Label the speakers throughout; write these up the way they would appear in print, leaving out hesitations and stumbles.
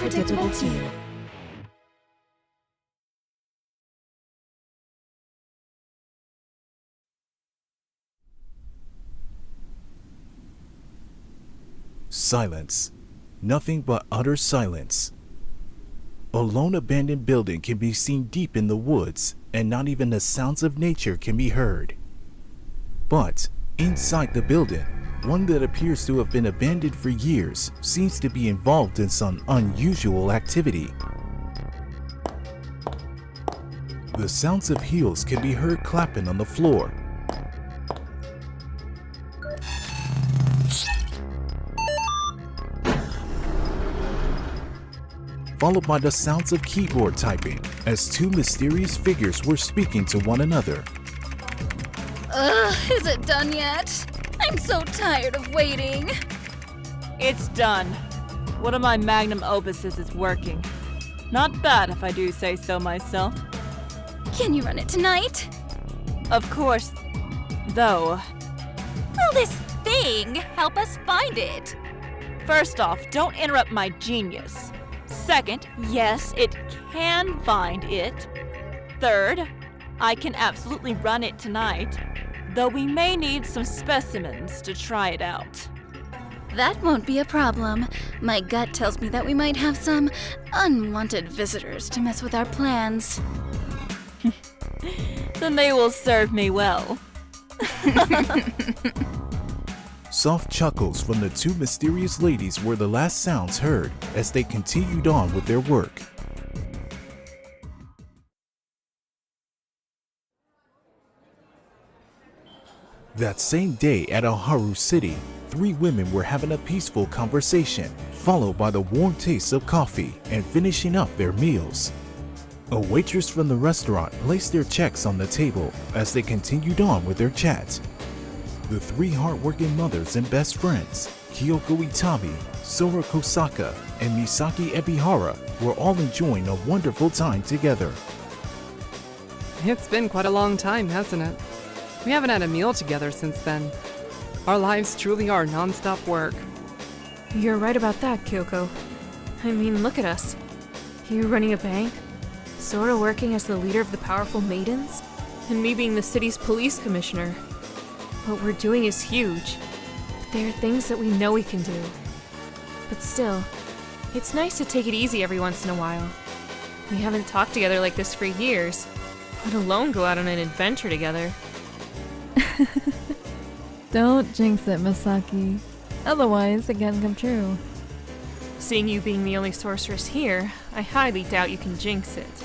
Speaker 1: unpredictable too.
Speaker 2: Silence. Nothing but utter silence. A lone abandoned building can be seen deep in the woods, and not even the sounds of nature can be heard. But inside the building, one that appears to have been abandoned for years seems to be involved in some unusual activity. The sounds of heels can be heard clapping on the floor. Followed by the sounds of keyboard typing, as two mysterious figures were speaking to one another.
Speaker 1: Is it done yet? I'm so tired of waiting.
Speaker 3: It's done. One of my magnum opuses is working. Not bad if I do say so myself.
Speaker 1: Can you run it tonight?
Speaker 3: Of course. Though,
Speaker 1: Will this thing help us find it?
Speaker 3: first off, don't interrupt my genius. Second, yes, it can find it. Third, I can absolutely run it tonight, though we may need some specimens to try it out.
Speaker 1: That won't be a problem. My gut tells me that we might have some unwanted visitors to mess with our plans.
Speaker 3: Then they will serve me well.
Speaker 2: Soft chuckles from the two mysterious ladies were the last sounds heard as they continued on with their work. That same day at Aoharu City, three women were having a peaceful conversation, followed by the warm taste of coffee and finishing up their meals. A waitress from the restaurant placed their checks on the table as they continued on with their chat. The three hardworking mothers and best friends, Kyoko Itami, Sora Kosaka, and Misaki Ebihara, were all enjoying a wonderful time together.
Speaker 4: It's been quite a long time, hasn't it? We haven't had a meal together since then. Our lives truly are non-stop work.
Speaker 5: You're right about that, Kyoko. I mean, look at us. You running a bank, Sora working as the leader of the powerful maidens, and me being the city's police commissioner. What we're doing is huge. There are things that we know we can do. But still, it's nice to take it easy every once in a while. We haven't talked together like this for years, let alone go out on an adventure together.
Speaker 6: Don't jinx it, Misaki. Otherwise, it can come true.
Speaker 5: Seeing you being the only sorceress here, I highly doubt you can jinx it.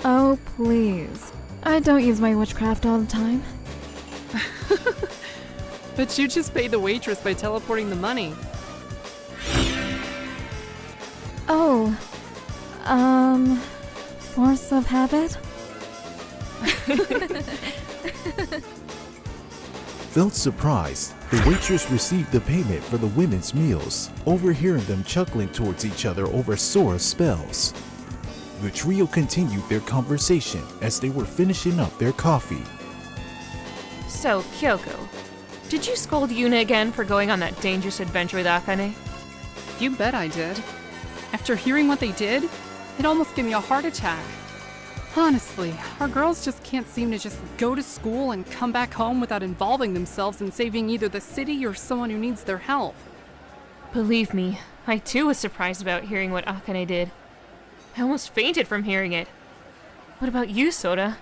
Speaker 6: Oh, please. I don't use my witchcraft all the time.
Speaker 4: But you just paid the waitress by teleporting the money.
Speaker 6: Oh, force of habit?
Speaker 2: Felt surprised, the waitress received the payment for the women's meals, overhearing them chuckling towards each other over Sora's spells. The trio continued their conversation as they were finishing up their coffee.
Speaker 5: So, Kyoko, did you scold Yuna again for going on that dangerous adventure with Akane?
Speaker 4: You bet I did. After hearing what they did, it almost gave me a heart attack. Honestly, our girls just can't seem to just go to school and come back home without involving themselves in saving either the city or someone who needs their help.
Speaker 5: Believe me, I too was surprised about hearing what Akane did. I almost fainted from hearing it. What about you, Soda?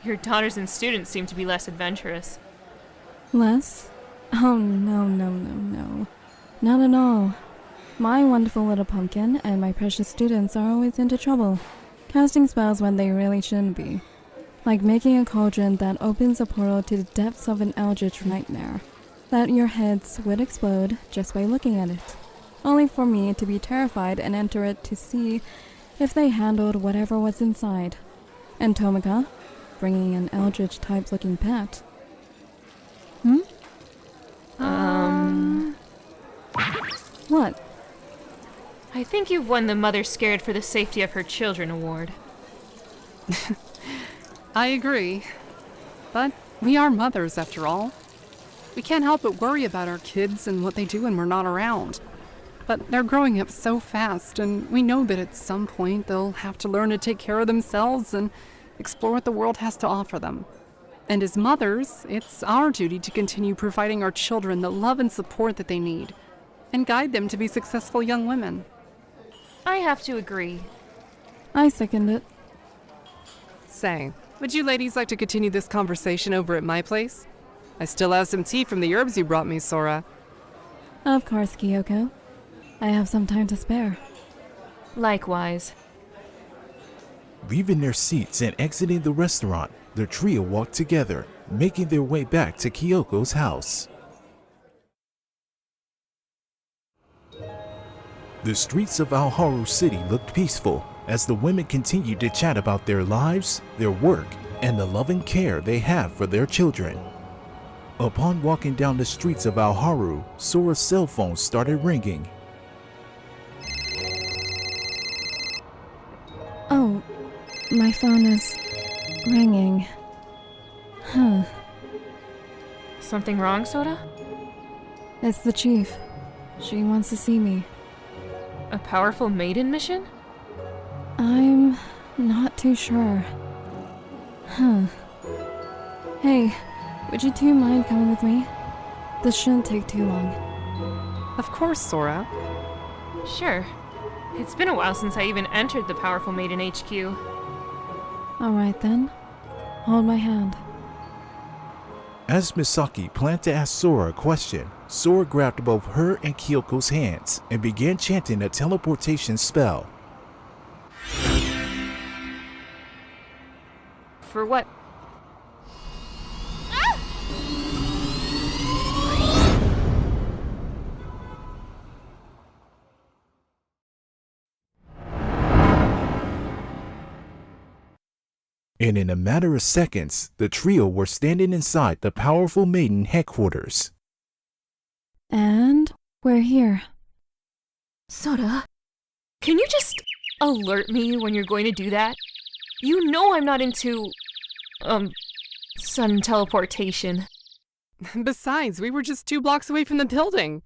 Speaker 5: Your daughters and students seem to be less adventurous.
Speaker 6: Less? Oh, no. Not at all. My wonderful little pumpkin and my precious students are always into trouble, casting spells when they really shouldn't be. Like making a cauldron that opens a portal to the depths of an eldritch nightmare, that your heads would explode just by looking at it, only for me to be terrified and enter it to see if they handled whatever was inside. And Tomika, bringing an eldritch-type looking pet. What?
Speaker 5: I think you've won the Mother Scared for the Safety of Her Children award.
Speaker 4: I agree. But we are mothers, after all. We can't help but worry about our kids and what they do when we're not around. but they're growing up so fast, and we know that at some point they'll have to learn to take care of themselves and explore what the world has to offer them. And as mothers, it's our duty to continue providing our children the love and support that they need, and guide them to be successful young women.
Speaker 5: I have to agree.
Speaker 6: I second it.
Speaker 4: Say, would you ladies like to continue this conversation over at my place? I still have some tea from the herbs you brought me, Sora.
Speaker 6: Of course, Kyoko. I have some time to spare.
Speaker 5: Likewise.
Speaker 2: Leaving their seats and exiting the restaurant, the trio walked together, making their way back to Kyoko's house. The streets of Aoharu City looked peaceful as the women continued to chat about their lives, their work, and the loving care they have for their children. Upon walking down the streets of Aoharu, Sora's cell phone started ringing.
Speaker 6: Oh, my phone is ringing. Huh.
Speaker 5: Something wrong, Soda?
Speaker 6: It's the chief. She wants to see me.
Speaker 5: A powerful maiden mission?
Speaker 6: I'm not too sure. Huh. Hey, would you two mind coming with me? This shouldn't take too long.
Speaker 4: Of course, Sora.
Speaker 5: Sure. It's been a while since I even entered the powerful maiden HQ.
Speaker 6: Alright then. Hold my hand.
Speaker 2: As Misaki planned to ask Sora a question, Sora grabbed both her and Kyoko's hands and began chanting a teleportation spell.
Speaker 5: For what?
Speaker 2: And in a matter of seconds, the trio were standing inside the powerful maiden headquarters.
Speaker 6: And we're here.
Speaker 5: Soda, can you just alert me when you're going to do that? You know I'm not into, sudden teleportation.
Speaker 4: Besides, we were just 2 blocks away from the building.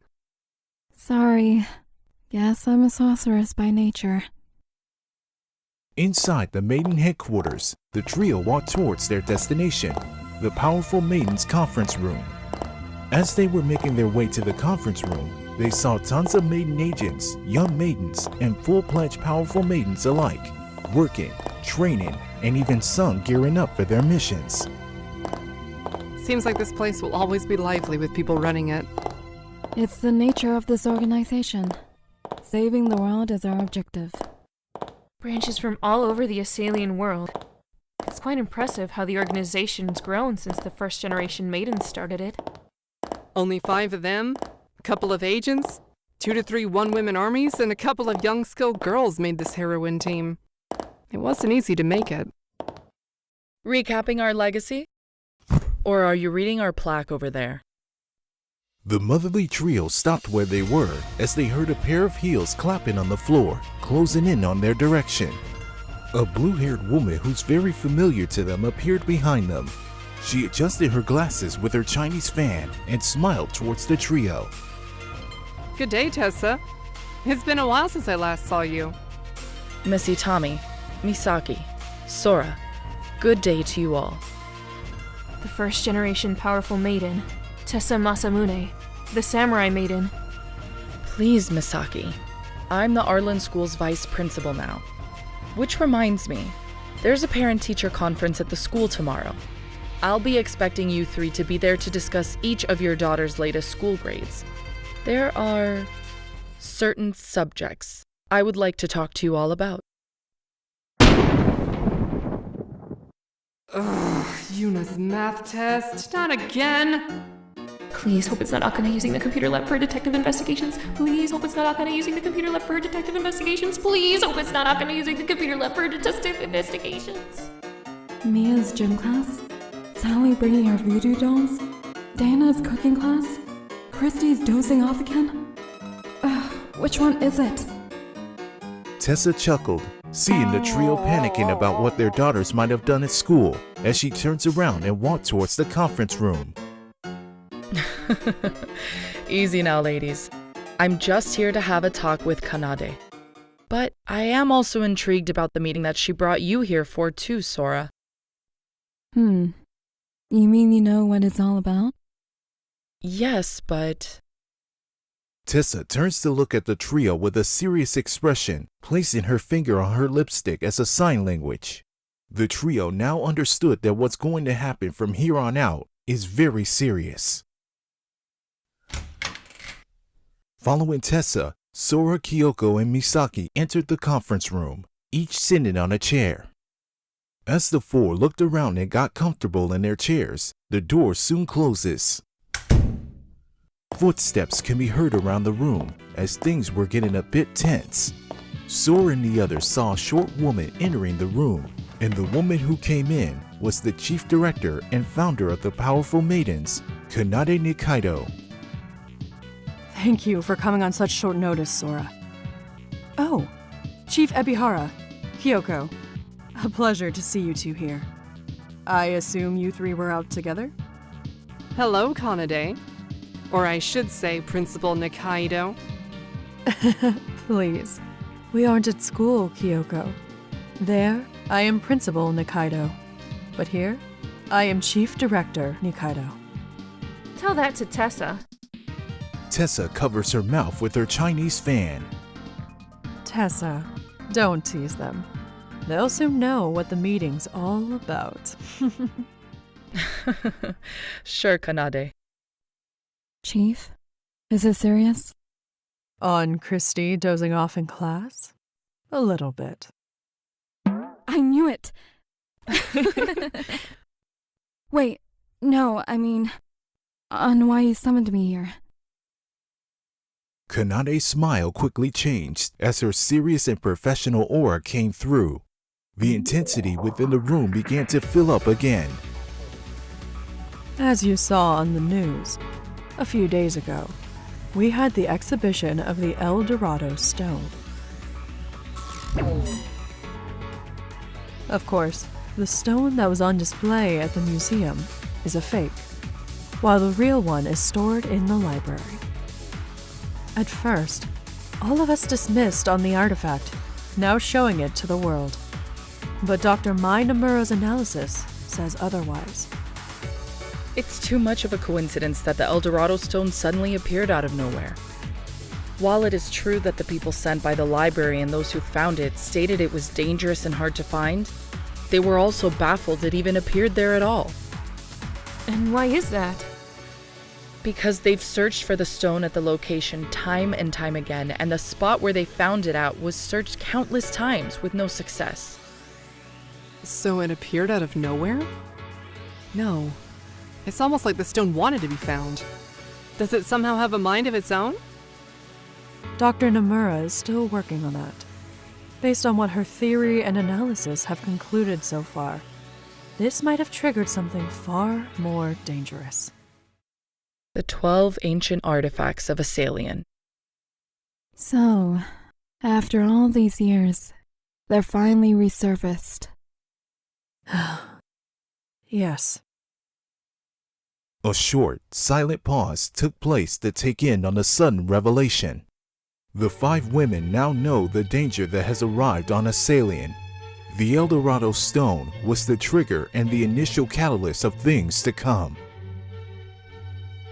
Speaker 6: Sorry. Guess I'm a sorceress by nature.
Speaker 2: Inside the maiden headquarters, the trio walked towards their destination, the powerful maiden's conference room. As they were making their way to the conference room, they saw tons of maiden agents, young maidens, and full-fledged powerful maidens alike, working, training, and even some gearing up for their missions.
Speaker 4: Seems like this place will always be lively with people running it.
Speaker 6: It's the nature of this organization. Saving the world is our objective.
Speaker 5: Branches from all over the Aselian world. It's quite impressive how the organization's grown since the first generation maidens started it.
Speaker 4: Only 5 of them, a couple of agents, 2 to 3 one-women armies, and a couple of young skilled girls made this heroine team. It wasn't easy to make it.
Speaker 7: Recapping our legacy? Or are you reading our plaque over there?
Speaker 2: The motherly trio stopped where they were as they heard a pair of heels clapping on the floor, closing in on their direction. A blue-haired woman who's very familiar to them appeared behind them. She adjusted her glasses with her Chinese fan and smiled towards the trio.
Speaker 4: Good day, Tessa. It's been a while since I last saw you.
Speaker 7: Miss Itami, Misaki, Sora, good day to you all.
Speaker 5: The first generation powerful maiden, Tessa Masamune, the samurai maiden.
Speaker 7: Please, Misaki. I'm the Arlen School's vice principal now. Which reminds me, there's a parent-teacher conference at the school tomorrow. I'll be expecting you 3 to be there to discuss each of your daughter's latest school grades. There are certain subjects I would like to talk to you all about.
Speaker 4: Ugh, Yuna's math test. Not again!
Speaker 5: Please hope it's not Akane using the computer lab for detective investigations. Please hope it's not Akane using the computer lab for detective investigations. Please hope it's not Akane using the computer lab for detective investigations.
Speaker 6: Mia's gym class? Sally bringing her voodoo dolls? Dana's cooking class? Christy's dozing off again? Ugh, which one is it?
Speaker 2: Tessa chuckled, seeing the trio panicking about what their daughters might have done at school as she turns around and walked towards the conference room.
Speaker 7: Easy now, ladies. I'm just here to have a talk with Kanade. But I am also intrigued about the meeting that she brought you here for too, Sora.
Speaker 6: You mean you know what it's all about?
Speaker 7: Yes, but...
Speaker 2: Tessa turns to look at the trio with a serious expression, placing her finger on her lipstick as a sign language. The trio now understood that what's going to happen from here on out is very serious. Following Tessa, Sora, Kyoko, and Misaki entered the conference room, each sitting on a chair. As the four looked around and got comfortable in their chairs, the door soon closes. Footsteps can be heard around the room as things were getting a bit tense. Sora and the others saw a short woman entering the room, and the woman who came in was the chief director and founder of the Powerful Maidens, Kanade Nikaido.
Speaker 8: Thank you for coming on such short notice, Sora. Oh, Chief Ebihara, Kyoko. A pleasure to see you two here. I assume you three were out together?
Speaker 4: Hello, Kanade. Or I should say, Principal Nikaido.
Speaker 8: Please. We aren't at school, Kyoko. There, I am Principal Nikaido. But here, I am Chief Director Nikaido.
Speaker 5: Tell that to Tessa.
Speaker 2: Tessa covers her mouth with her Chinese fan.
Speaker 8: Tessa, don't tease them. They'll soon know what the meeting's all about.
Speaker 7: Sure, Kanade.
Speaker 6: Chief? Is it serious?
Speaker 8: On Christy dozing off in class? A little bit.
Speaker 6: I knew it! Wait, no, I mean, on why you summoned me here.
Speaker 2: Kanade's smile quickly changed as her serious and professional aura came through. The intensity within the room began to fill up again.
Speaker 8: As you saw on the news, a few days ago, we had the exhibition of the El Dorado stone. Of course, the stone that was on display at the museum is a fake, while the real one is stored in the library. At first, all of us dismissed on the artifact, now showing it to the world. But Dr. Mai Nomura's analysis says otherwise.
Speaker 7: It's too much of a coincidence that the El Dorado stone suddenly appeared out of nowhere. While it is true that the people sent by the library and those who found it stated it was dangerous and hard to find, they were also baffled it even appeared there at all.
Speaker 5: And why is that?
Speaker 7: Because they've searched for the stone at the location time and time again, and the spot where they found it at was searched countless times with no success.
Speaker 4: So it appeared out of nowhere? No. It's almost like the stone wanted to be found. Does it somehow have a mind of its own?
Speaker 8: Dr. Nomura is still working on that. Based on what her theory and analysis have concluded so far, this might have triggered something far more dangerous.
Speaker 7: The 12 ancient artifacts of Aselian.
Speaker 6: So, after all these years, they're finally resurfaced.
Speaker 8: Yes.
Speaker 2: A short, silent pause took place to take in on the sudden revelation. The 5 women now know the danger that has arrived on Aselian. The El Dorado stone was the trigger and the initial catalyst of things to come.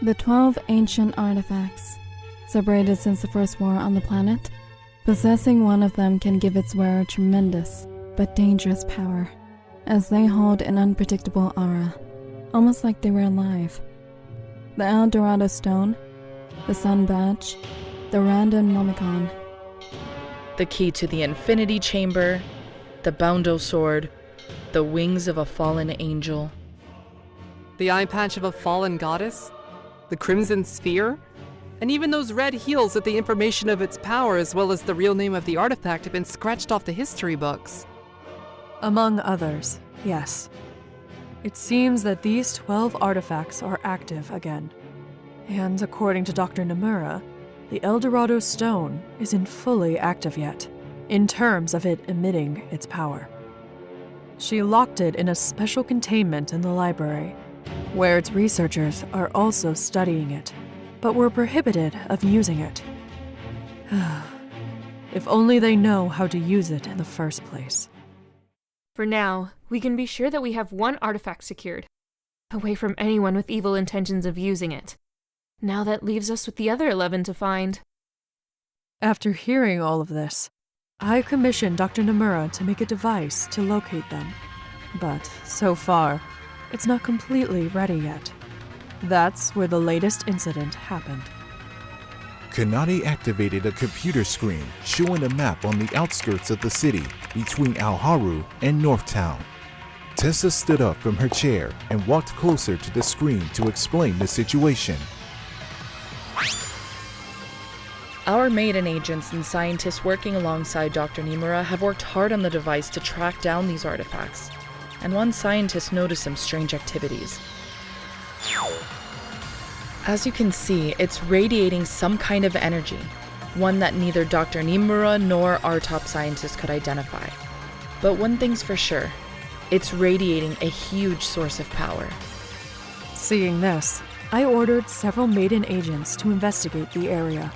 Speaker 6: The 12 ancient artifacts, separated since the first war on the planet, possessing one of them can give its wearer tremendous but dangerous power, as they hold an unpredictable aura, almost like they were alive. The El Dorado stone, the Sun Badge, the Random Nomicon.
Speaker 7: The key to the Infinity Chamber, the Boundo Sword, the wings of a fallen angel.
Speaker 4: The eye patch of a fallen goddess? The Crimson Sphere? And even those red heels with the information of its power as well as the real name of the artifact have been scratched off the history books.
Speaker 8: Among others, yes. It seems that these 12 artifacts are active again. And according to Dr. Nomura, the El Dorado stone isn't fully active yet, in terms of it emitting its power. She locked it in a special containment in the library, where its researchers are also studying it, but were prohibited of using it. If only they know how to use it in the first place.
Speaker 5: For now, we can be sure that we have one artifact secured, away from anyone with evil intentions of using it. Now that leaves us with the other 11 to find.
Speaker 8: After hearing all of this, I commissioned Dr. Nomura to make a device to locate them. But so far, it's not completely ready yet. That's where the latest incident happened.
Speaker 2: Kanade activated a computer screen showing a map on the outskirts of the city between Aoharu and Northtown. Tessa stood up from her chair and walked closer to the screen to explain the situation.
Speaker 7: Our maiden agents and scientists working alongside Dr. Nimura have worked hard on the device to track down these artifacts, and one scientist noticed some strange activities. As you can see, it's radiating some kind of energy, one that neither Dr. Nimura nor our top scientists could identify. But one thing's for sure, it's radiating a huge source of power.
Speaker 8: Seeing this, I ordered several maiden agents to investigate the area.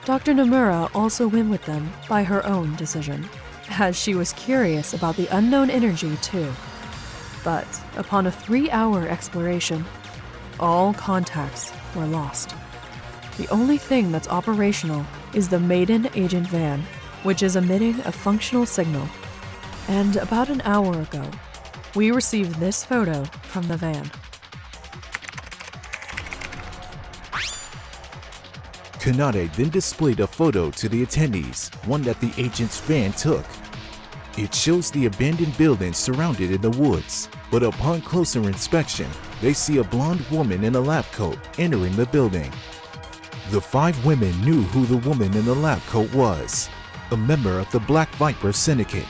Speaker 8: Dr. Nomura also went with them by her own decision, as she was curious about the unknown energy too. But upon a 3-hour exploration, all contacts were lost. The only thing that's operational is the maiden agent van, which is emitting a functional signal. And about an hour ago, we received this photo from the van.
Speaker 2: Kanade then displayed a photo to the attendees, one that the agent's van took. It shows the abandoned building surrounded in the woods, but upon closer inspection, they see a blonde woman in a lab coat entering the building. The 5 women knew who the woman in the lab coat was, a member of the Black Viper Syndicate,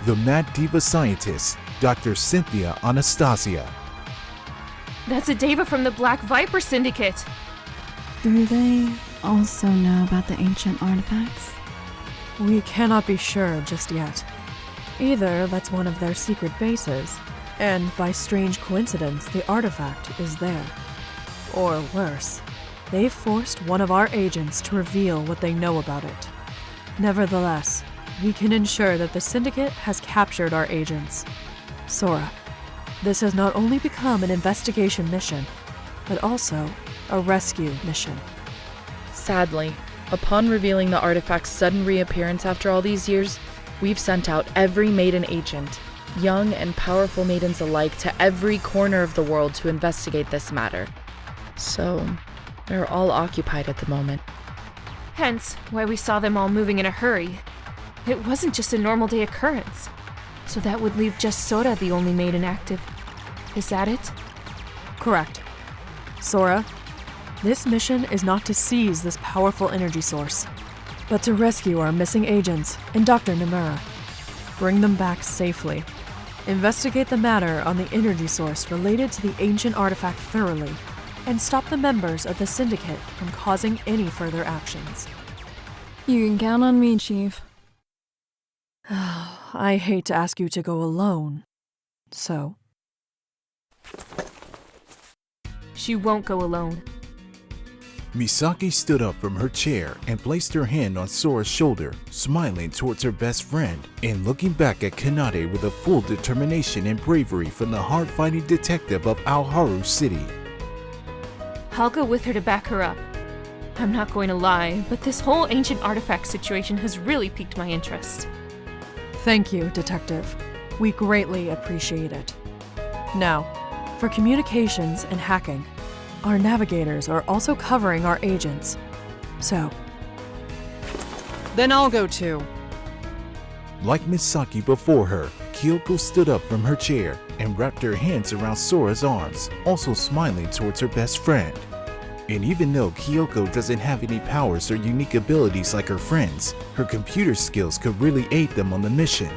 Speaker 2: the Mad Diva scientist, Dr. Cynthia Anastasia.
Speaker 5: That's a diva from the Black Viper Syndicate!
Speaker 6: Do they also know about the ancient artifacts?
Speaker 8: We cannot be sure just yet. Either that's one of their secret bases, and by strange coincidence, the artifact is there. Or worse, they forced one of our agents to reveal what they know about it. Nevertheless, we can ensure that the Syndicate has captured our agents. Sora, this has not only become an investigation mission, but also a rescue mission.
Speaker 7: Sadly, upon revealing the artifact's sudden reappearance after all these years, we've sent out every maiden agent, young and powerful maidens alike, to every corner of the world to investigate this matter. So, they're all occupied at the moment.
Speaker 5: Hence, why we saw them all moving in a hurry. It wasn't just a normal day occurrence. So that would leave just Sora the only maiden active. Is that it?
Speaker 8: Correct. Sora, this mission is not to seize this powerful energy source, but to rescue our missing agents and Dr. Nomura. Bring them back safely. Investigate the matter on the energy source related to the ancient artifact thoroughly, and stop the members of the Syndicate from causing any further actions.
Speaker 6: You can count on me, Chief.
Speaker 8: I hate to ask you to go alone, so...
Speaker 5: She won't go alone.
Speaker 2: Misaki stood up from her chair and placed her hand on Sora's shoulder, smiling towards her best friend and looking back at Kanade with a full determination and bravery from the hard-fighting detective of Aoharu City.
Speaker 5: I'll go with her to back her up. I'm not going to lie, but this whole ancient artifact situation has really piqued my interest.
Speaker 8: Thank you, Detective. We greatly appreciate it. Now, for communications and hacking, our navigators are also covering our agents. So...
Speaker 4: Then I'll go too.
Speaker 2: Like Misaki before her, Kyoko stood up from her chair and wrapped her hands around Sora's arms, also smiling towards her best friend. And even though Kyoko doesn't have any powers or unique abilities like her friends, her computer skills could really aid them on the mission.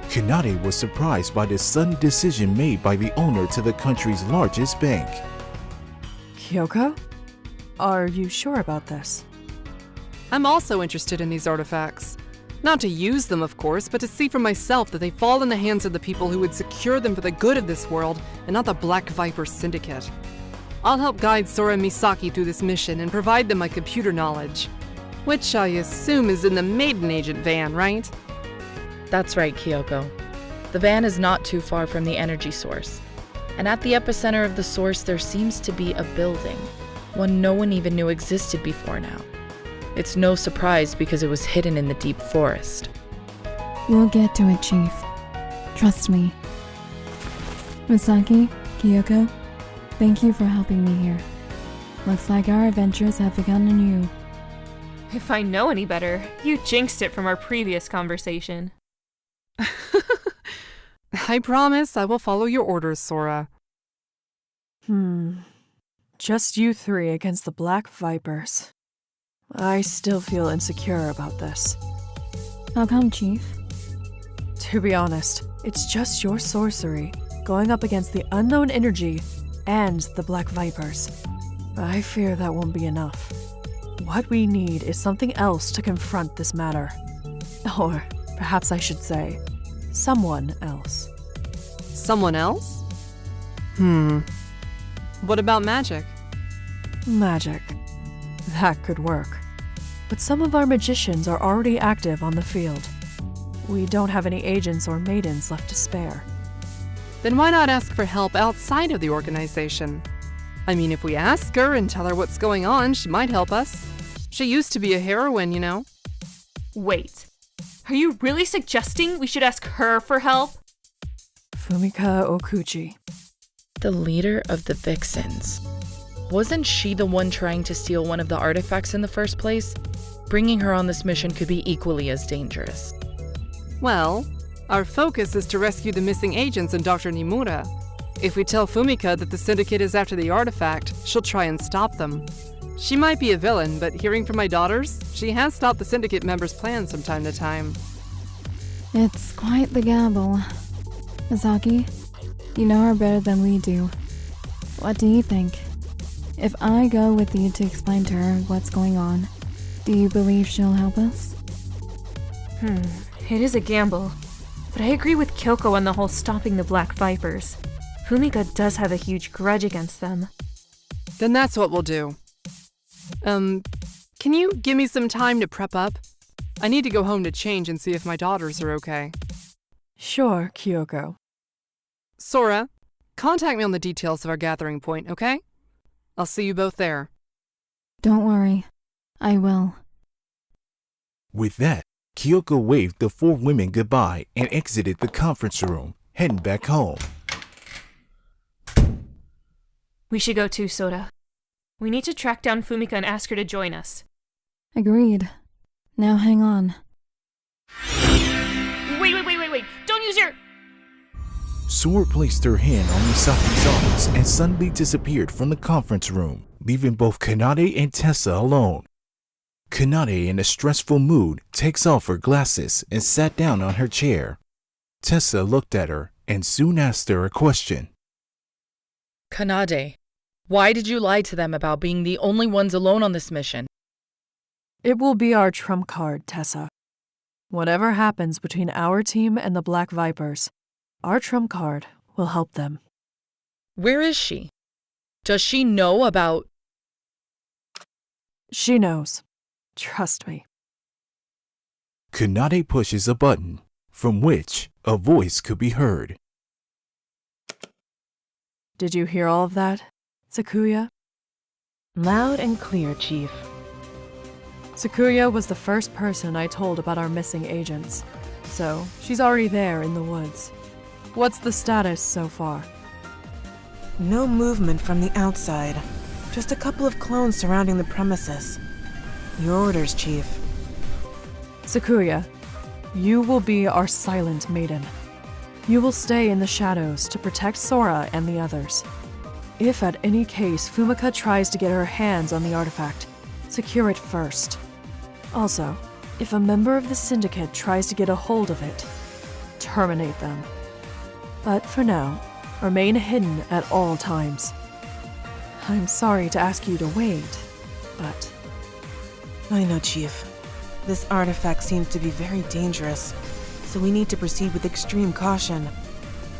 Speaker 2: Kanade was surprised by this sudden decision made by the owner to the country's largest bank.
Speaker 8: Kyoko? Are you sure about this?
Speaker 4: I'm also interested in these artifacts. Not to use them, of course, but to see for myself that they fall in the hands of the people who would secure them for the good of this world and not the Black Viper Syndicate. I'll help guide Sora and Misaki through this mission and provide them my computer knowledge. Which I assume is in the maiden agent van, right?
Speaker 7: That's right, Kyoko. The van is not too far from the energy source. And at the epicenter of the source, there seems to be a building, one no one even knew existed before now. It's no surprise because it was hidden in the deep forest.
Speaker 6: We'll get to it, Chief. Trust me. Misaki, Kyoko, thank you for helping me here. Looks like our adventures have begun anew.
Speaker 5: If I know any better, you jinxed it from our previous conversation.
Speaker 4: I promise I will follow your orders, Sora.
Speaker 8: Just you three against the Black Vipers. I still feel insecure about this.
Speaker 6: How come, Chief?
Speaker 8: To be honest, it's just your sorcery going up against the unknown energy and the Black Vipers. I fear that won't be enough. What we need is something else to confront this matter. Or perhaps I should say, someone else.
Speaker 4: Someone else? What about magic?
Speaker 8: Magic. That could work. But some of our magicians are already active on the field. We don't have any agents or maidens left to spare.
Speaker 4: Then why not ask for help outside of the organization? I mean, if we ask her and tell her what's going on, she might help us. She used to be a heroine, you know.
Speaker 5: Wait, are you really suggesting we should ask her for help?
Speaker 8: Fumika Okuchi.
Speaker 7: The leader of the Vixens. Wasn't she the one trying to steal one of the artifacts in the first place? Bringing her on this mission could be equally as dangerous.
Speaker 4: Well, our focus is to rescue the missing agents and Dr. Nimura. If we tell Fumika that the Syndicate is after the artifact, she'll try and stop them. She might be a villain, but hearing from my daughters, she has stopped the Syndicate members' plans from time to time.
Speaker 6: It's quite the gamble. Misaki, you know her better than we do. What do you think? If I go with you to explain to her what's going on, do you believe she'll help us?
Speaker 5: It is a gamble, but I agree with Kyoko on the whole stopping the Black Vipers. Fumika does have a huge grudge against them.
Speaker 4: Then that's what we'll do. Can you give me some time to prep up? I need to go home to change and see if my daughters are okay.
Speaker 8: Sure, Kyoko.
Speaker 4: Sora, contact me on the details of our gathering point, okay? I'll see you both there.
Speaker 6: Don't worry. I will.
Speaker 2: With that, Kyoko waved the four women goodbye and exited the conference room, heading back home.
Speaker 5: We should go too, Soda. We need to track down Fumika and ask her to join us.
Speaker 6: Agreed. Now hang on.
Speaker 5: Wait. Don't use your...
Speaker 2: Sora placed her hand on Misaki's arms and suddenly disappeared from the conference room, leaving both Kanade and Tessa alone. Kanade, in a stressful mood, takes off her glasses and sat down on her chair. Tessa looked at her and soon asked her a question.
Speaker 7: Kanade, why did you lie to them about being the only ones alone on this mission?
Speaker 8: It will be our trump card, Tessa. Whatever happens between our team and the Black Vipers, our trump card will help them.
Speaker 7: Where is she? Does she know about...
Speaker 8: She knows. Trust me.
Speaker 2: Kanade pushes a button, from which a voice could be heard.
Speaker 8: Did you hear all of that, Sakuya?
Speaker 9: Loud and clear, Chief.
Speaker 8: Sakuya was the first person I told about our missing agents, so she's already there in the woods. What's the status so far?
Speaker 9: No movement from the outside. Just a couple of clones surrounding the premises. Your orders, Chief.
Speaker 8: Sakuya, you will be our silent maiden. You will stay in the shadows to protect Sora and the others. If at any case Fumika tries to get her hands on the artifact, secure it first. Also, if a member of the Syndicate tries to get a hold of it, terminate them. But for now, remain hidden at all times. I'm sorry to ask you to wait, but...
Speaker 9: I know, Chief. This artifact seems to be very dangerous, so we need to proceed with extreme caution.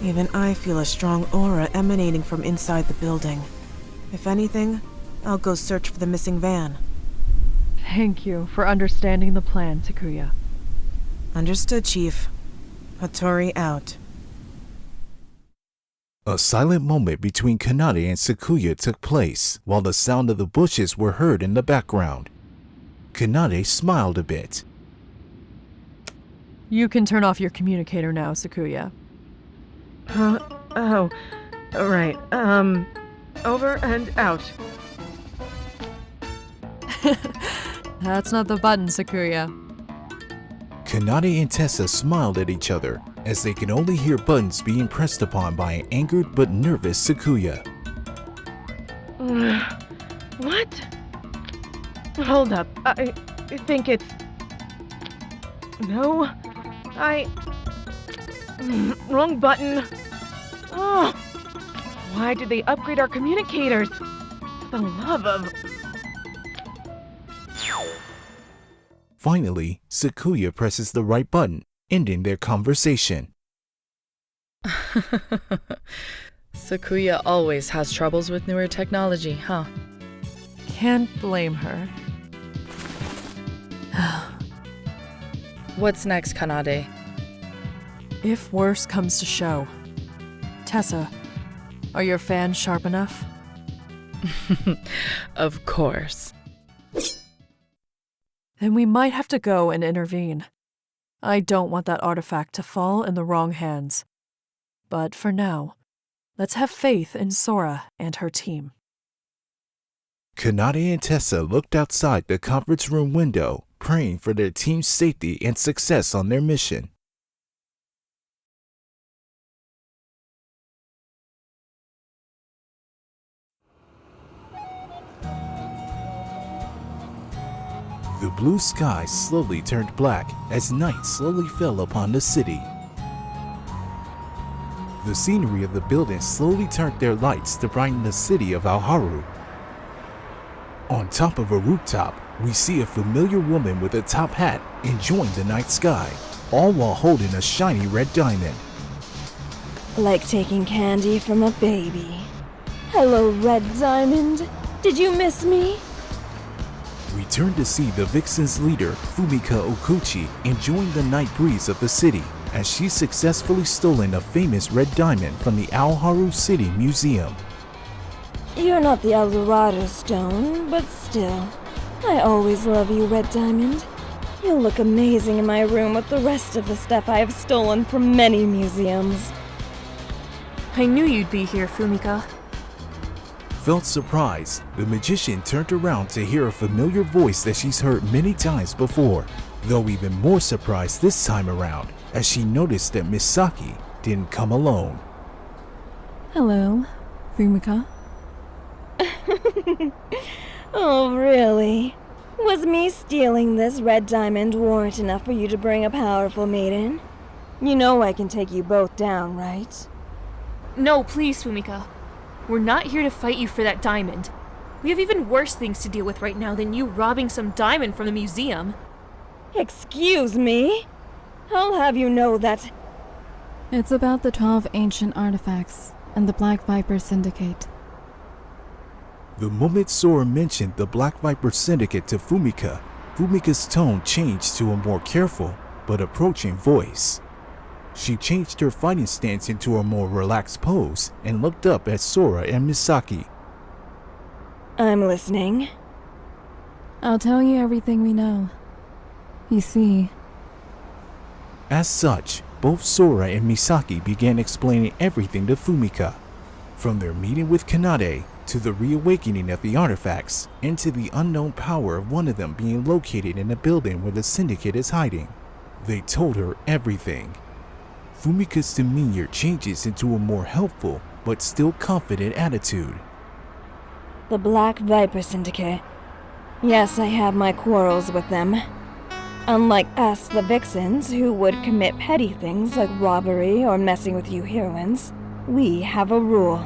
Speaker 9: Even I feel a strong aura emanating from inside the building. If anything, I'll go search for the missing van.
Speaker 8: Thank you for understanding the plan, Takuya.
Speaker 9: Understood, Chief. Hattori out.
Speaker 2: A silent moment between Kanade and Sakuya took place while the sound of the bushes were heard in the background. Kanade smiled a bit.
Speaker 8: You can turn off your communicator now, Sakuya.
Speaker 10: Oh, right. Over and out.
Speaker 8: That's not the button, Sakuya.
Speaker 2: Kanade and Tessa smiled at each other as they could only hear buttons being pressed upon by an angered but nervous Sakuya.
Speaker 10: What? Hold up. I think it's... No. Wrong button. Oh. Why did they upgrade our communicators? For the love of...
Speaker 2: Finally, Sakuya presses the right button, ending their conversation.
Speaker 7: Sakuya always has troubles with newer technology, huh?
Speaker 8: Can't blame her.
Speaker 7: What's next, Kanade?
Speaker 8: If worse comes to show. Tessa, are your fans sharp enough?
Speaker 7: Of course.
Speaker 8: Then we might have to go and intervene. I don't want that artifact to fall in the wrong hands. But for now, let's have faith in Sora and her team.
Speaker 2: Kanade and Tessa looked outside the conference room window, praying for their team's safety and success on their mission. The blue sky slowly turned black as night slowly fell upon the city. The scenery of the buildings slowly turned their lights to brighten the city of Aoharu. On top of a rooftop, we see a familiar woman with a top hat enjoying the night sky, all while holding a shiny red diamond.
Speaker 1: Like taking candy from a baby. Hello, Red Diamond. Did you miss me?
Speaker 2: We turn to see the Vixen's leader, Fumika Okuchi, enjoying the night breeze of the city as she's successfully stolen a famous red diamond from the Aoharu City Museum.
Speaker 1: You're not the Eldorado stone, but still. I always love you, Red Diamond. You'll look amazing in my room with the rest of the stuff I have stolen from many museums.
Speaker 5: I knew you'd be here, Fumika.
Speaker 2: Felt surprised, the magician turned around to hear a familiar voice that she's heard many times before, though even more surprised this time around as she noticed that Misaki didn't come alone.
Speaker 6: Hello, Fumika.
Speaker 1: Oh, really? Was me stealing this red diamond warrant enough for you to bring a powerful maiden? You know I can take you both down, right?
Speaker 5: No, please, Fumika. We're not here to fight you for that diamond. We have even worse things to deal with right now than you robbing some diamond from the museum.
Speaker 1: Excuse me? I'll have you know that...
Speaker 6: It's about the 12 ancient artifacts and the Black Viper Syndicate.
Speaker 2: The moment Sora mentioned the Black Viper Syndicate to Fumika, Fumika's tone changed to a more careful but approaching voice. She changed her fighting stance into a more relaxed pose and looked up at Sora and Misaki.
Speaker 1: I'm listening.
Speaker 6: I'll tell you everything we know. You see...
Speaker 2: As such, both Sora and Misaki began explaining everything to Fumika, from their meeting with Kanade to the reawakening of the artifacts, and to the unknown power of one of them being located in a building where the syndicate is hiding. They told her everything. Fumika's demeanor changes into a more helpful but still confident attitude.
Speaker 1: The Black Viper Syndicate. Yes, I have my quarrels with them. Unlike us, the Vixens, who would commit petty things like robbery or messing with you heroines, we have a rule.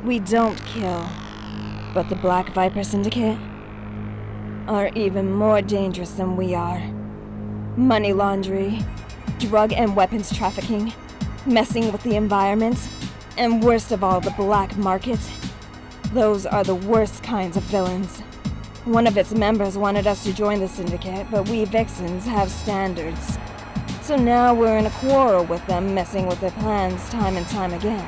Speaker 1: We don't kill. But the Black Viper Syndicate are even more dangerous than we are. Money laundering, drug and weapons trafficking, messing with the environment, and worst of all, the black market. Those are the worst kinds of villains. One of its members wanted us to join the syndicate, but we vixens have standards. So now we're in a quarrel with them, messing with their plans time and time again.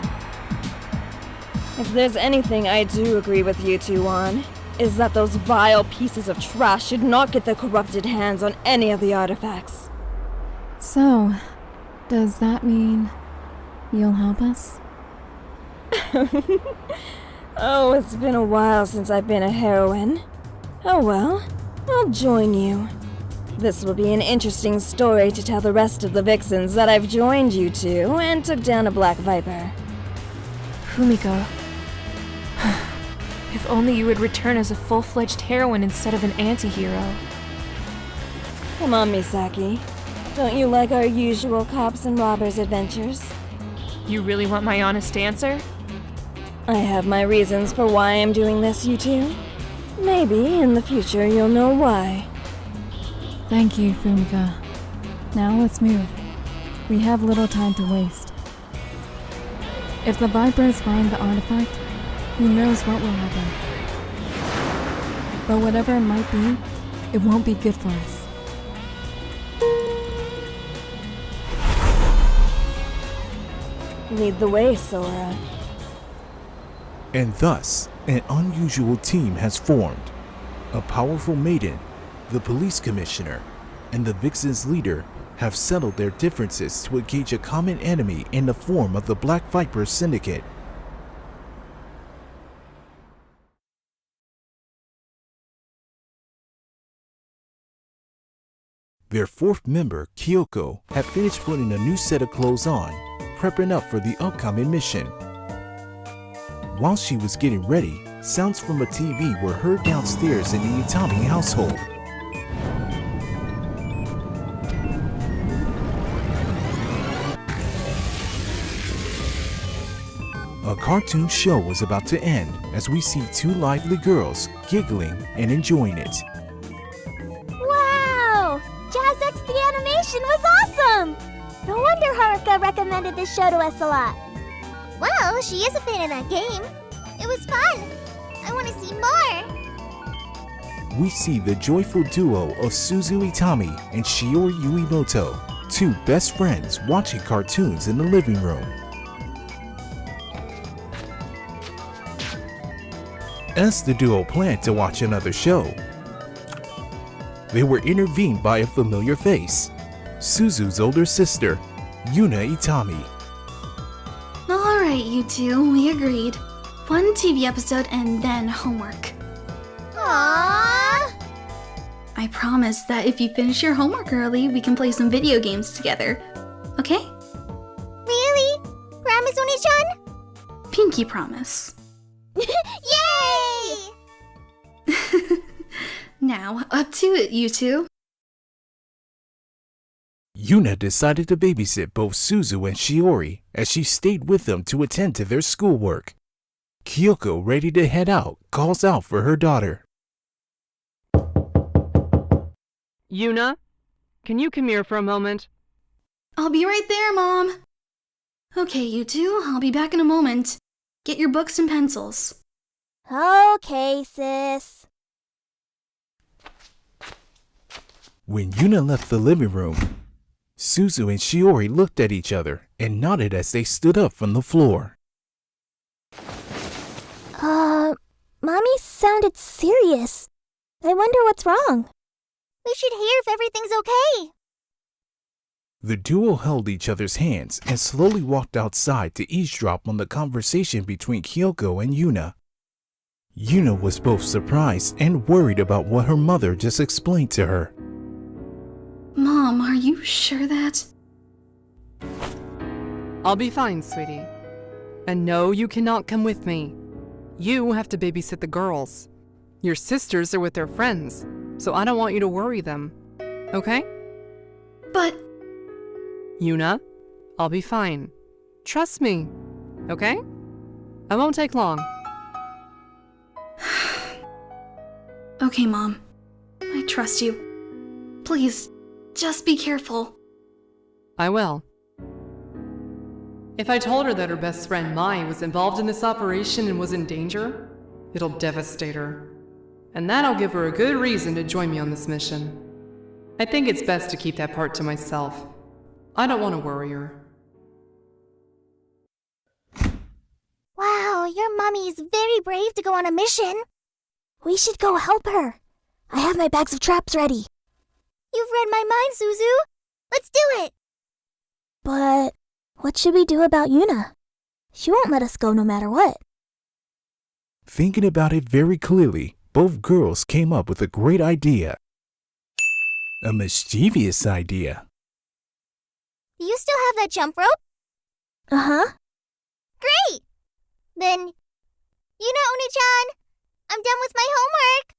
Speaker 1: If there's anything I do agree with you two on, is that those vile pieces of trash should not get their corrupted hands on any of the artifacts.
Speaker 6: So, does that mean you'll help us?
Speaker 1: Oh, it's been a while since I've been a heroine. Oh well, I'll join you. This will be an interesting story to tell the rest of the vixens that I've joined you two and took down a black viper.
Speaker 5: Fumiko. If only you would return as a full-fledged heroine instead of an anti-hero.
Speaker 1: Come on, Misaki. Don't you like our usual cops and robbers adventures?
Speaker 5: You really want my honest answer?
Speaker 1: I have my reasons for why I'm doing this, you two. Maybe in the future you'll know why.
Speaker 6: Thank you, Fumika. Now let's move. We have little time to waste. If the Vipers find the artifact, who knows what will happen. But whatever it might be, it won't be good for us.
Speaker 1: Lead the way, Sora.
Speaker 2: And thus, an unusual team has formed. A powerful maiden, the police commissioner, and the Vixen's leader have settled their differences to engage a common enemy in the form of the Black Viper Syndicate. Their fourth member, Kyoko, had finished putting a new set of clothes on, prepping up for the upcoming mission. While she was getting ready, sounds from a TV were heard downstairs in the Itami household. A cartoon show was about to end as we see two lively girls giggling and enjoying it.
Speaker 11: Wow! Jazz X the animation was awesome! No wonder Haruka recommended this show to us a lot. Well, she is a fan of that game. It was fun. I want to see more.
Speaker 2: We see the joyful duo of Suzu Itami and Shiori Yuimoto, two best friends watching cartoons in the living room. As the duo planned to watch another show, they were intervened by a familiar face, Suzu's older sister, Yuna Itami.
Speaker 12: Alright, you two, we agreed. One TV episode and then homework.
Speaker 11: Aww!
Speaker 12: I promise that if you finish your homework early, we can play some video games together. Okay?
Speaker 11: Really? Promise, Oni-chan?
Speaker 12: Pinky promise.
Speaker 11: Yay!
Speaker 12: Now, up to it, you two.
Speaker 2: Yuna decided to babysit both Suzu and Shiori as she stayed with them to attend to their schoolwork. Kyoko, ready to head out, calls out for her daughter.
Speaker 10: Yuna, can you come here for a moment?
Speaker 12: I'll be right there, Mom. Okay, you two, I'll be back in a moment. Get your books and pencils.
Speaker 11: Okay, sis.
Speaker 2: When Yuna left the living room, Suzu and Shiori looked at each other and nodded as they stood up from the floor.
Speaker 11: Mommy sounded serious. I wonder what's wrong. We should hear if everything's okay.
Speaker 2: The duo held each other's hands and slowly walked outside to eavesdrop on the conversation between Kyoko and Yuna. Yuna was both surprised and worried about what her mother just explained to her.
Speaker 12: Mom, are you sure that?
Speaker 4: I'll be fine, sweetie. And no, you cannot come with me. You have to babysit the girls. Your sisters are with their friends, so I don't want you to worry them. Okay?
Speaker 12: But...
Speaker 4: Yuna, I'll be fine. Trust me, okay? I won't take long.
Speaker 12: Okay, Mom. I trust you. Please, just be careful.
Speaker 4: I will. If I told her that her best friend Mai was involved in this operation and was in danger, it'll devastate her. And that'll give her a good reason to join me on this mission. I think it's best to keep that part to myself. I don't want to worry her.
Speaker 11: Wow, your mommy is very brave to go on a mission. We should go help her. I have my bags of traps ready. You've read my mind, Suzu. Let's do it. But what should we do about Yuna? She won't let us go no matter what.
Speaker 2: Thinking about it very clearly, both girls came up with a great idea. A mischievous idea.
Speaker 11: Do you still have that jump rope? Uh-huh. Great! Then, Yuna Oni-chan, I'm done with my homework.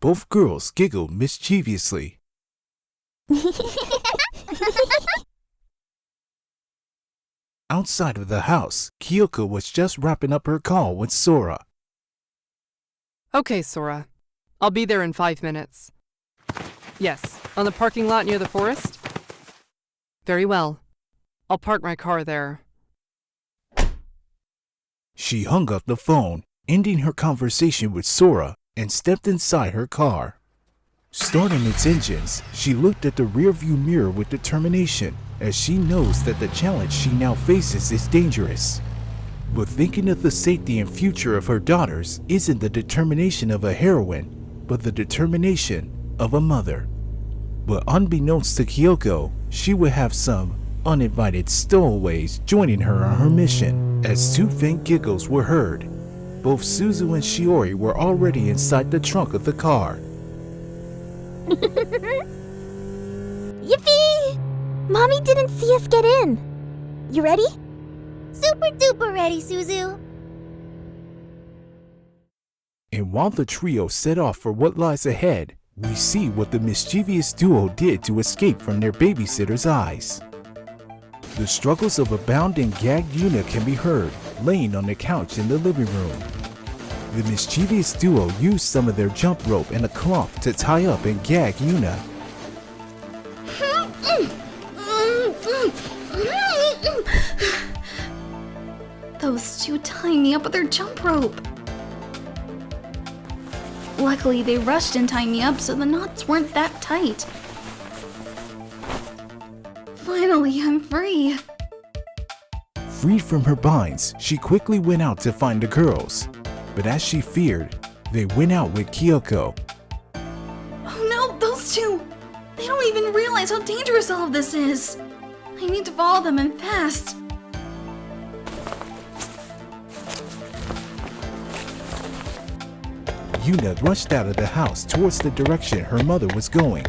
Speaker 2: Both girls giggled mischievously. Outside of the house, Kyoko was just wrapping up her call with Sora.
Speaker 4: Okay, Sora. I'll be there in 5 minutes. Yes, on the parking lot near the forest? Very well. I'll park my car there.
Speaker 2: She hung up the phone, ending her conversation with Sora, and stepped inside her car. Starting its engines, she looked at the rearview mirror with determination, as she knows that the challenge she now faces is dangerous. But thinking of the safety and future of her daughters isn't the determination of a heroine, but the determination of a mother. But unbeknownst to Kyoko, she would have some uninvited stowaways joining her on her mission, as two faint giggles were heard. Both Suzu and Shiori were already inside the trunk of the car.
Speaker 11: Yippee! Mommy didn't see us get in. You ready? Super duper ready, Suzu.
Speaker 2: And while the trio set off for what lies ahead, we see what the mischievous duo did to escape from their babysitter's eyes. The struggles of a bound and gagged Yuna can be heard, laying on the couch in the living room. The mischievous duo used some of their jump rope and a cloth to tie up and gag Yuna.
Speaker 12: Those two tying me up with their jump rope. Luckily, they rushed and tied me up so the knots weren't that tight. Finally, I'm free.
Speaker 2: Freed from her binds, she quickly went out to find the girls. But as she feared, they went out with Kyoko.
Speaker 12: Oh no, those two! They don't even realize how dangerous all of this is. I need to follow them and fast.
Speaker 2: Yuna rushed out of the house towards the direction her mother was going.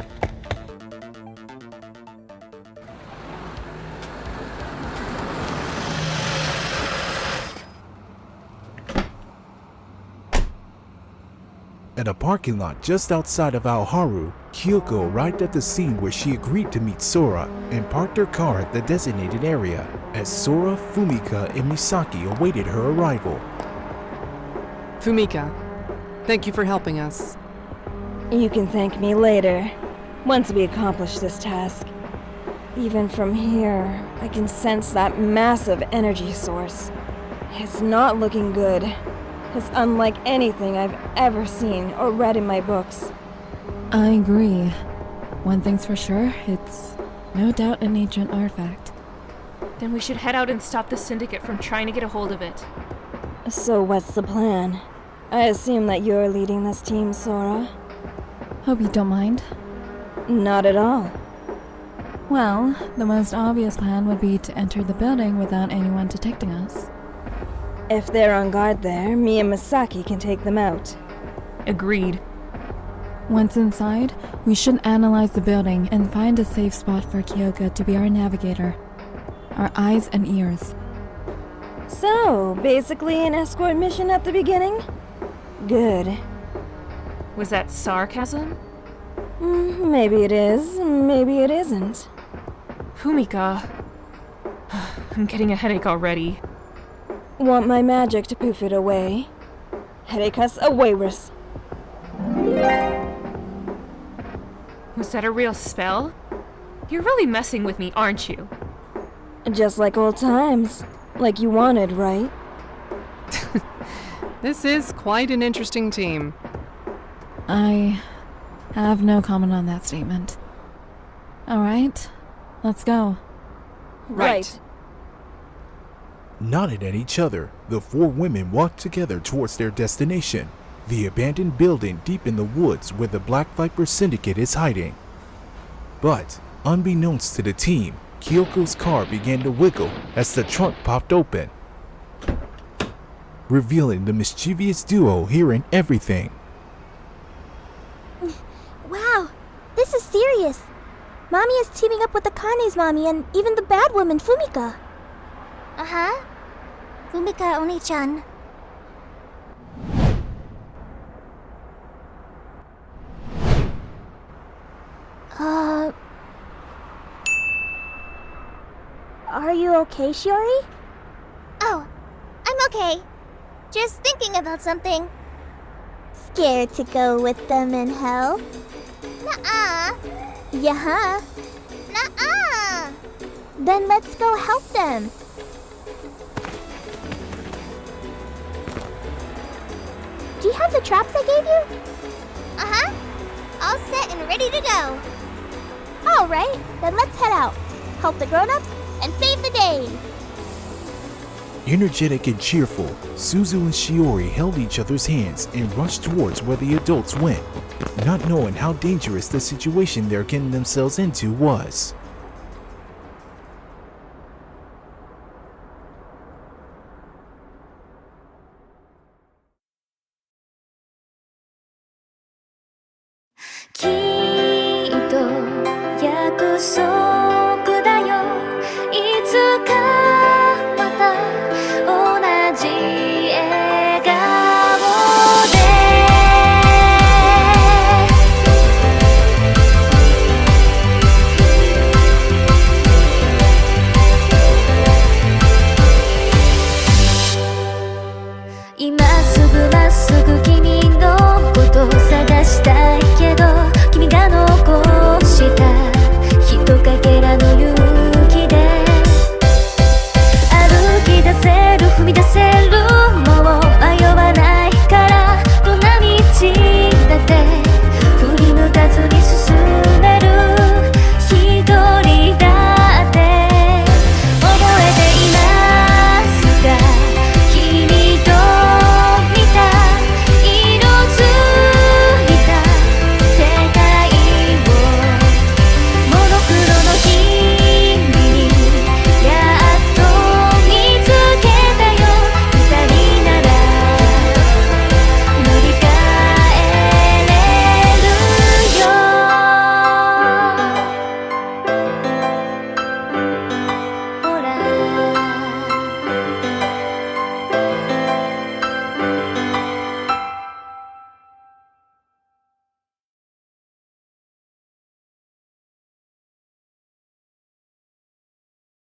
Speaker 2: At a parking lot just outside of Aoharu, Kyoko arrived at the scene where she agreed to meet Sora and parked her car at the designated area, as Sora, Fumika, and Misaki awaited her arrival.
Speaker 4: Fumika, thank you for helping us.
Speaker 1: You can thank me later, once we accomplish this task. Even from here, I can sense that massive energy source. It's not looking good. It's unlike anything I've ever seen or read in my books.
Speaker 6: I agree. One thing's for sure, it's no doubt an ancient artifact.
Speaker 5: Then we should head out and stop the Syndicate from trying to get a hold of it.
Speaker 1: So what's the plan? I assume that you're leading this team, Sora?
Speaker 6: Hope you don't mind.
Speaker 1: Not at all.
Speaker 6: Well, the most obvious plan would be to enter the building without anyone detecting us.
Speaker 1: If they're on guard there, me and Misaki can take them out.
Speaker 5: Agreed.
Speaker 6: Once inside, we should analyze the building and find a safe spot for Kyoko to be our navigator. Our eyes and ears.
Speaker 1: So, basically an escort mission at the beginning? Good.
Speaker 5: Was that sarcasm?
Speaker 1: Maybe it is, maybe it isn't.
Speaker 5: Fumika. I'm getting a headache already.
Speaker 1: Want my magic to poof it away? Headache us away, Riss.
Speaker 5: Was that a real spell? You're really messing with me, aren't you?
Speaker 1: Just like old times. Like you wanted, right?
Speaker 4: This is quite an interesting team.
Speaker 6: I have no comment on that statement. Alright, let's go.
Speaker 3: Right.
Speaker 2: Nodding at each other, the four women walked together towards their destination, the abandoned building deep in the woods where the Black Viper Syndicate is hiding. But, unbeknownst to the team, Kyoko's car began to wiggle as the trunk popped open, revealing the mischievous duo hearing everything.
Speaker 11: Wow, this is serious. Mommy is teaming up with the Kane's mommy and even the bad woman, Fumika. Uh-huh. Fumika Oni-chan. Are you okay, Shiori? Oh, I'm okay. Just thinking about something. Scared to go with them in hell? Nuh-uh. Yeah. Nuh-uh. Then let's go help them. Do you have the traps I gave you? Uh-huh. All set and ready to go. All right, then let's head out. Help the grown-ups and save the day.
Speaker 2: Energetic and cheerful, Suzu and Shiori held each other's hands and rushed towards where the adults went, not knowing how dangerous the situation they're getting themselves into was.
Speaker 11: "きっと約束